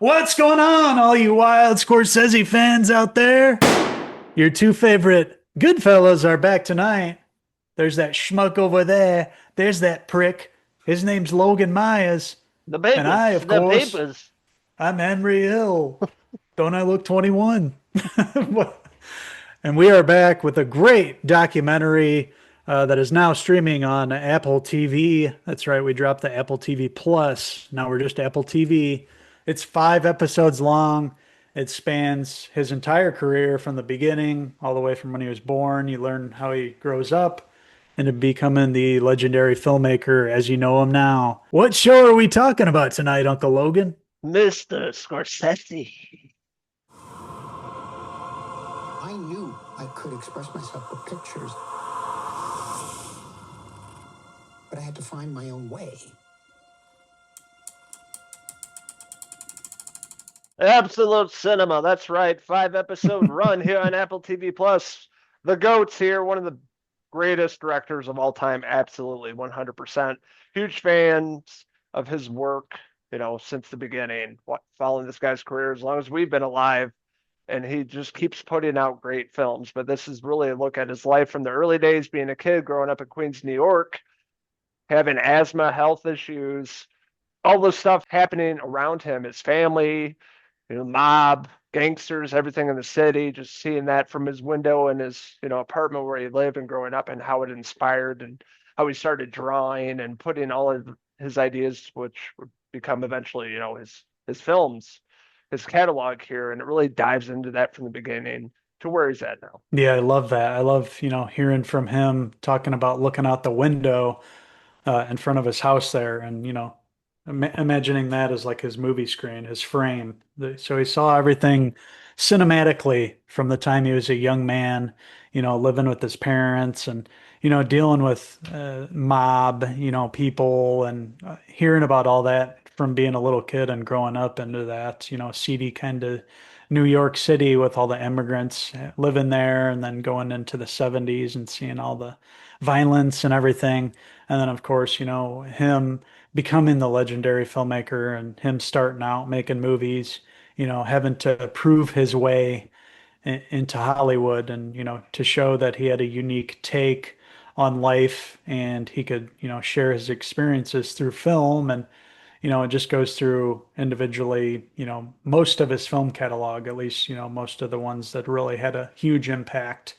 What's going on, all you wild Scorsese fans out there? Your two favorite Goodfellas are back tonight. There's that schmuck over there. There's that prick. His name's Logan Myers. The And I, papers, of the course, papers. I'm Henry Hill. Don't I look 21? And we are back with a great documentary that is now streaming on Apple TV. That's right, we dropped the Apple TV Plus. Now we're just Apple TV. It's 5 episodes long. It spans his entire career from the beginning all the way from when he was born. You learn how he grows up into becoming the legendary filmmaker as you know him now. What show are we talking about tonight, Uncle Logan? Mr. Scorsese. I knew I could express myself with pictures, but I had to find my own way. Absolute cinema. That's right. 5 episode run here on Apple TV Plus. The GOAT's here, one of the greatest directors of all time. Absolutely, 100%. Huge fans of his work, since the beginning. Following this guy's career as long as we've been alive. And he just keeps putting out great films. But this is really a look at his life from the early days, being a kid, growing up in Queens, New York, having asthma, health issues, all the stuff happening around him, his family, mob, gangsters, everything in the city, just seeing that from his window in his, apartment where he lived and growing up and how it inspired and how he started drawing and putting all of his ideas, which would become eventually, his films, his catalog here. And it really dives into that from the beginning to where he's at now. Yeah, I love that. I love, hearing from him talking about looking out the window in front of his house there and, imagining that as like his movie screen, his frame. So he saw everything cinematically from the time he was a young man, living with his parents and, dealing with mob, people and hearing about all that from being a little kid and growing up into that, seedy kind of New York City with all the immigrants living there and then going into the 70s and seeing all the violence and everything. And then, of course, him becoming the legendary filmmaker and him starting out making movies, having to prove his way into Hollywood and, to show that he had a unique take on life and he could, share his experiences through film. And, it just goes through individually, most of his film catalog, at least, most of the ones that really had a huge impact.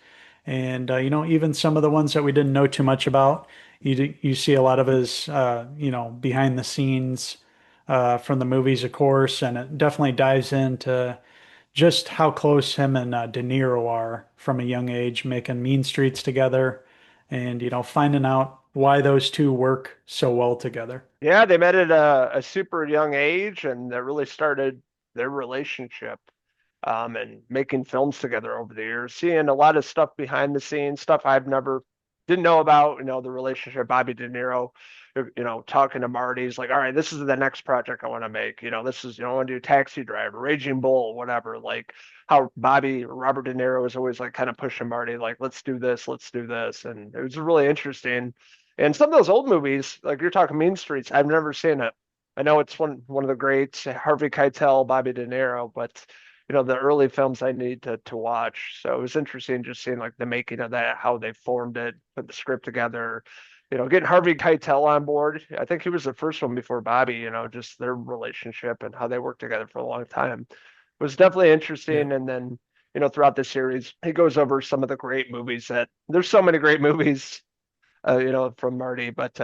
And, even some of the ones that we didn't know too much about, you see a lot of his, behind the scenes from the movies, of course, and it definitely dives into just how close him and De Niro are from a young age, making Mean Streets together and, finding out why those two work so well together. Yeah, they met at a super young age, and that really started their relationship. And making films together over the years, seeing a lot of stuff behind the scenes, stuff I've never didn't know about, the relationship Bobby De Niro, talking to Marty. He's like, all right, this is the next project I want to make. This is, I want to do Taxi Driver, Raging Bull, whatever. Like how Robert De Niro is always like kind of pushing Marty, like, let's do this, let's do this. And it was really interesting. And some of those old movies, like you're talking Mean Streets, I've never seen it. I know it's one of the greats, Harvey Keitel, Bobby De Niro, but the early films I need to watch. So it was interesting just seeing like the making of that, how they formed it, put the script together, getting Harvey Keitel on board. I think he was the first one before Bobby, just their relationship and how they worked together for a long time. It was definitely Yeah. interesting. And then, throughout the series, he goes over some of the great movies that there's so many great movies, from Marty, but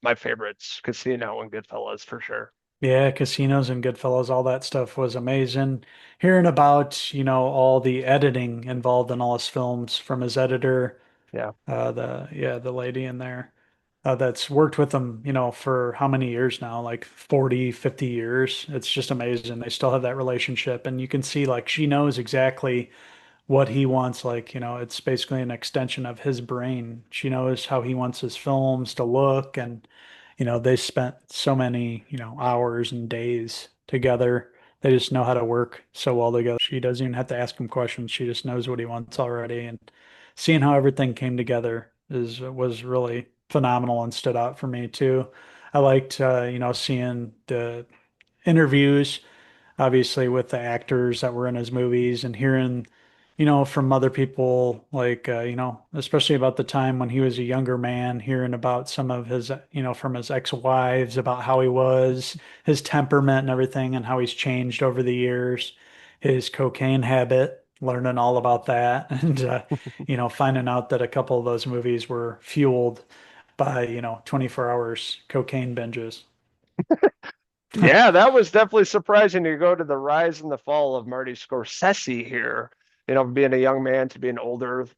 my favorites, Casino and Goodfellas for sure. Yeah, casinos and Goodfellas, all that stuff was amazing. Hearing about, all the editing involved in all his films from his editor, Yeah. the lady in there that's worked with him, for how many years now? Like 40, 50 years. It's just amazing. They still have that relationship and you can see like she knows exactly what he wants. Like, it's basically an extension of his brain. She knows how he wants his films to look. And, they spent so many, hours and days together. They just know how to work so well together. She doesn't even have to ask him questions. She just knows what he wants already. And seeing how everything came together was really phenomenal and stood out for me too. I liked, seeing the interviews obviously with the actors that were in his movies and hearing, from other people like, especially about the time when he was a younger man, hearing about some of his, from his ex-wives about how he was, his temperament and everything, and how he's changed over the years, his cocaine habit, learning all about that, and, finding out that a couple of those movies were fueled by, 24 hours cocaine binges. Yeah, that was definitely surprising to go to the rise and the fall of Marty Scorsese here. Being a young man to being older,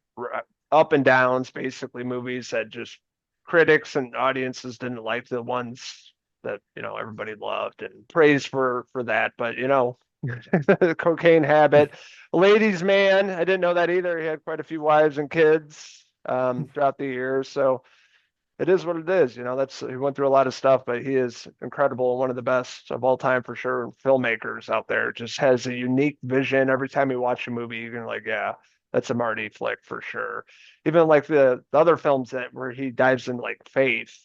up and downs, basically movies that just critics and audiences didn't like, the ones that, everybody loved and praised for that. But, the cocaine habit, ladies' man, I didn't know that either. He had quite a few wives and kids throughout the years. So it is what it is. He went through a lot of stuff, but he is incredible, one of the best of all time for sure. Filmmakers out there, just has a unique vision. Every time you watch a movie, you're like, yeah, that's a Marty flick for sure. Even like the other films that where he dives into like faith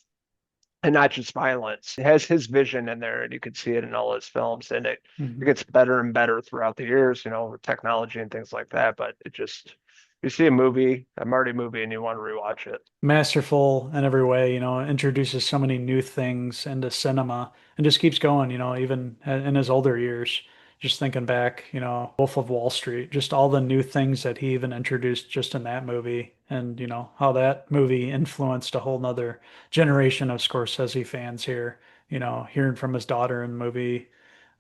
and not just violence. It has his vision in there, and you can see it in all his films. And it Mhm. gets better and better throughout the years, with technology and things like that. But it just, you see a Marty movie, and you want to rewatch it. Masterful in every way, introduces so many new things into cinema and just keeps going, even in his older years. Just thinking back, Wolf of Wall Street, just all the new things that he even introduced just in that movie and, how that movie influenced a whole nother generation of Scorsese fans here, hearing from his daughter in the movie,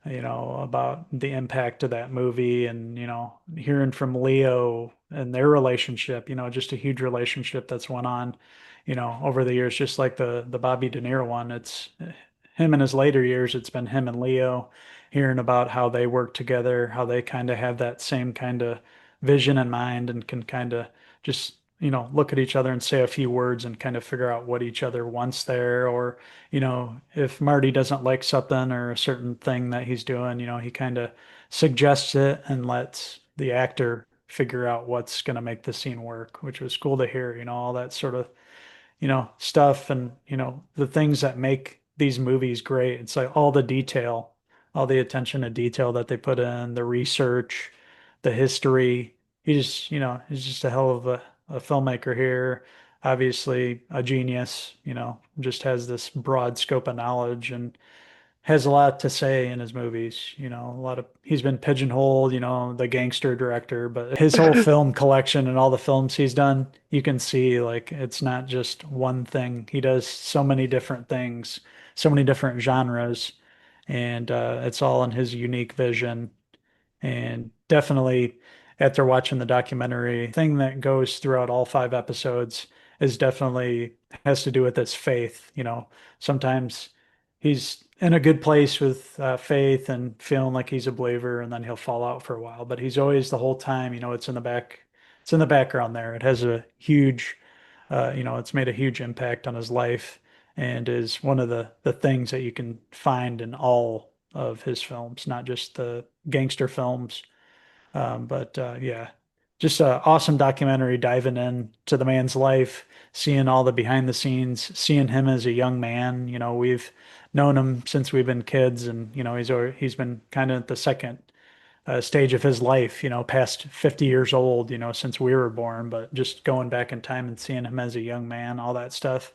about the impact of that movie and, hearing from Leo and their relationship, just a huge relationship that's went on, over the years, just like the Bobby De Niro one. It's him in his later years, it's been him and Leo, hearing about how they work together, how they kind of have that same kind of vision in mind and can kind of just, look at each other and say a few words and kind of figure out what each other wants there, or if Marty doesn't like something or a certain thing that he's doing, he kind of suggests it and lets the actor figure out what's going to make the scene work, which was cool to hear, all that sort of, stuff and, the things that make these movies great. It's like all the detail, all the attention to detail that they put in, the research, the history. He's just a hell of a filmmaker here. Obviously a genius, just has this broad scope of knowledge and has a lot to say in his movies. He's been pigeonholed, the gangster director, but his whole film collection and all the films he's done, you can see like it's not just one thing. He does so many different things, so many different genres, and it's all in his unique vision. And definitely, after watching the documentary, thing that goes throughout all 5 episodes is definitely has to do with his faith. Sometimes he's in a good place with faith and feeling like he's a believer, and then he'll fall out for a while. But he's always the whole time, it's in the background there. It has a huge, it's made a huge impact on his life and is one of the things that you can find in all of his films, not just the gangster films. But yeah, just an awesome documentary diving in to the man's life, seeing all the behind the scenes, seeing him as a young man. We've known him since we've been kids, and he's been kind of at the second stage of his life, past 50 years old, since we were born. But just going back in time and seeing him as a young man, all that stuff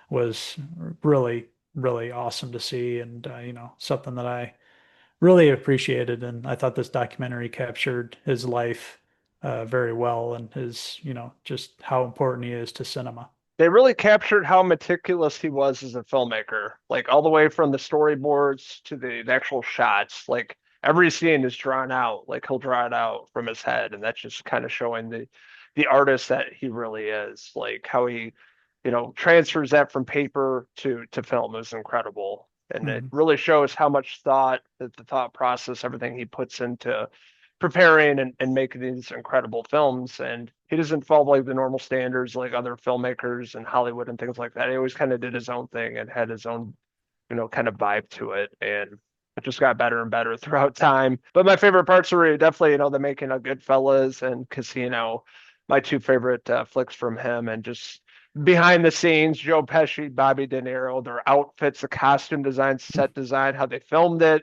was really, really awesome to see, and something that I really appreciated. And I thought this documentary captured his life very well and his, just how important he is to cinema. They really captured how meticulous he was as a filmmaker, like all the way from the storyboards to the actual shots. Like every scene is drawn out, like he'll draw it out from his head, and that's just kind of showing the artist that he really is. Like how he, transfers that from paper to film is incredible. And it Mhm. really shows how much thought, that the thought process, everything he puts into preparing and making these incredible films. And he doesn't follow like the normal standards like other filmmakers in Hollywood and things like that. He always kind of did his own thing and had his own, kind of vibe to it. And it just got better and better throughout time. But my favorite parts were definitely, the making of Goodfellas and Casino, my two favorite flicks from him. And just behind the scenes, Joe Pesci, Bobby De Niro, their outfits, the costume design, set design, how they filmed it,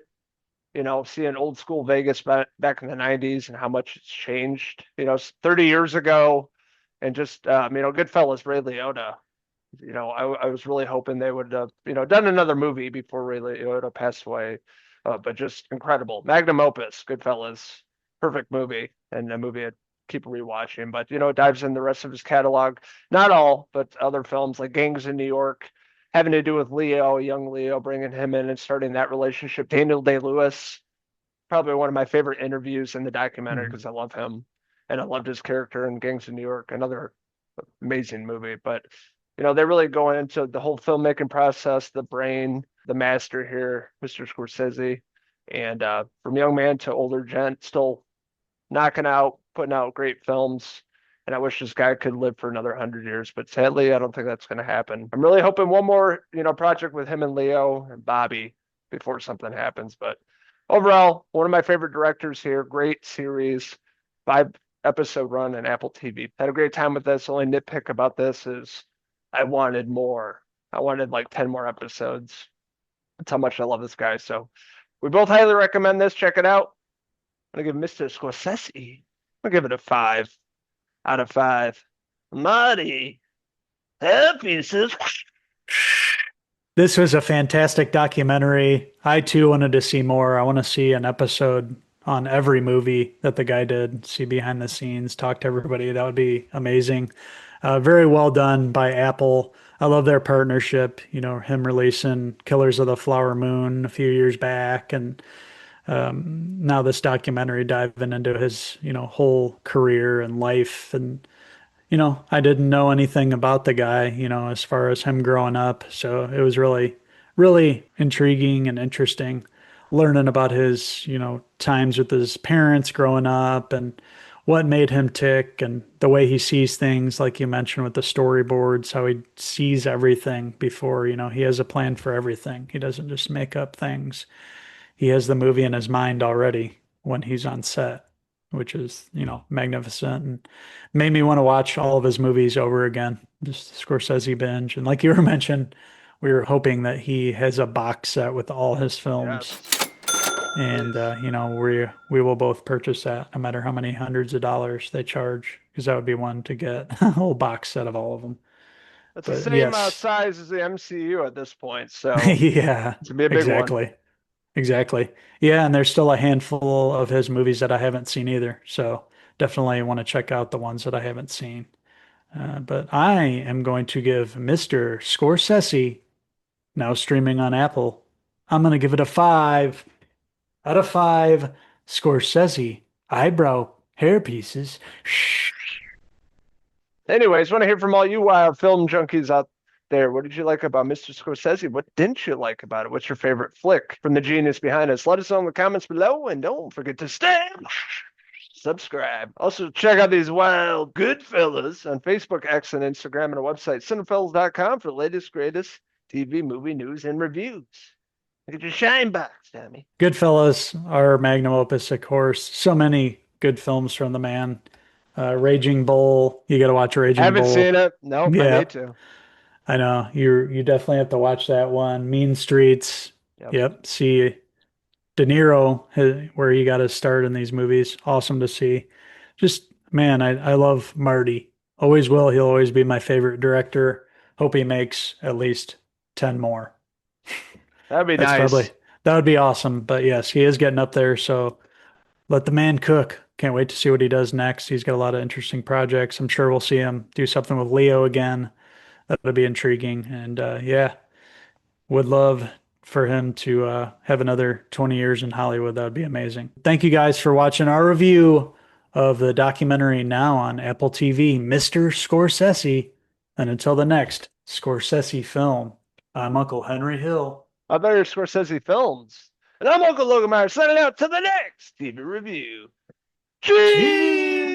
seeing old school Vegas back in the 90s and how much it's changed, 30 years ago. And just, Goodfellas, Ray Liotta. I was really hoping they would have, done another movie before Ray Liotta passed away. But just incredible. Magnum opus, Goodfellas, perfect movie, and a movie I'd keep rewatching. But, it dives in the rest of his catalog. Not all, but other films like Gangs in New York, having to do with Leo, young Leo, bringing him in and starting that relationship. Daniel Day-Lewis, probably one of my favorite interviews in the documentary Mhm. because I love him and I loved his character in Gangs of New York, another amazing movie. But they really go into the whole filmmaking process, the brain, the master here, Mr. Scorsese, and from young man to older gent, still knocking out, putting out great films. And I wish this guy could live for another 100 years, but sadly, I don't think that's going to happen. I'm really hoping one more, project with him and Leo and Bobby before something happens. But overall, one of my favorite directors here. Great series, 5 episode run on Apple TV. Had a great time with this. Only nitpick about this is I wanted more. I wanted like 10 more episodes. That's how much I love this guy. So we both highly recommend this. Check it out. I'm gonna give Mr. Scorsese. I'm gonna give it a 5 out of 5. Marty, hair pieces. This was a fantastic documentary. I too wanted to see more. I want to see an episode on every movie that the guy did, see behind the scenes, talk to everybody. That would be amazing. Very well done by Apple. I love their partnership. Him releasing Killers of the Flower Moon a few years back, and now this documentary diving into his, whole career and life. And I didn't know anything about the guy, as far as him growing up. So it was really, really intriguing and interesting learning about his, times with his parents growing up and what made him tick and the way he sees things, like you mentioned with the storyboards, how he sees everything before, he has a plan for everything. He doesn't just make up things. He has the movie in his mind already when he's on set, which is, magnificent and made me want to watch all of his movies over again. Just Scorsese binge. And like you were mentioned, we were hoping that he has a box set with all his films. Yes, And, please. we will both purchase that no matter how many hundreds of dollars they charge, because that would be one to get a whole box set of all of them. It's the But same yes, size as the MCU at this point, so yeah, it's gonna be a big one. exactly. Exactly. Yeah, and there's still a handful of his movies that I haven't seen either. So definitely want to check out the ones that I haven't seen. But I am going to give Mr. Scorsese, now streaming on Apple, I'm going to give it a 5 out of 5 Scorsese eyebrow hair pieces. Shh. Anyways, want to hear from all you film junkies out there. What did you like about Mr. Scorsese? What didn't you like about it? What's your favorite flick from the genius behind us? Let us know in the comments below, and don't forget to subscribe. Also, check out these wild good fellas on Facebook, X, and Instagram, and our website, Cinephellas.com, for the latest, greatest TV, movie news, and reviews. Look at your shine box, Tommy. Goodfellas, our magnum opus, of course. So many good films from the man. Raging Bull. You got to watch Raging Haven't seen Bull. it. Nope, I Yeah, need to. I know. You definitely have to watch that one. Mean Streets. Yep. Yep. See De Niro, where he got his start in these movies. Awesome to see. Just, man, I love Marty. Always will. He'll always be my favorite director. Hope he makes at least 10 more. That'd be That's probably, nice. that would be awesome. But yes, he is getting up there. So let the man cook. Can't wait to see what he does next. He's got a lot of interesting projects. I'm sure we'll see him do something with Leo again. That'll be intriguing. And yeah, would love for him to have another 20 years in Hollywood. That would be amazing. Thank you guys for watching our review of the documentary now on Apple TV, Mr. Scorsese. And until the next Scorsese film, I'm Uncle Henry Hill. I better Scorsese films. And I'm Uncle Logan Meyer signing out to the next TV review. Cheese!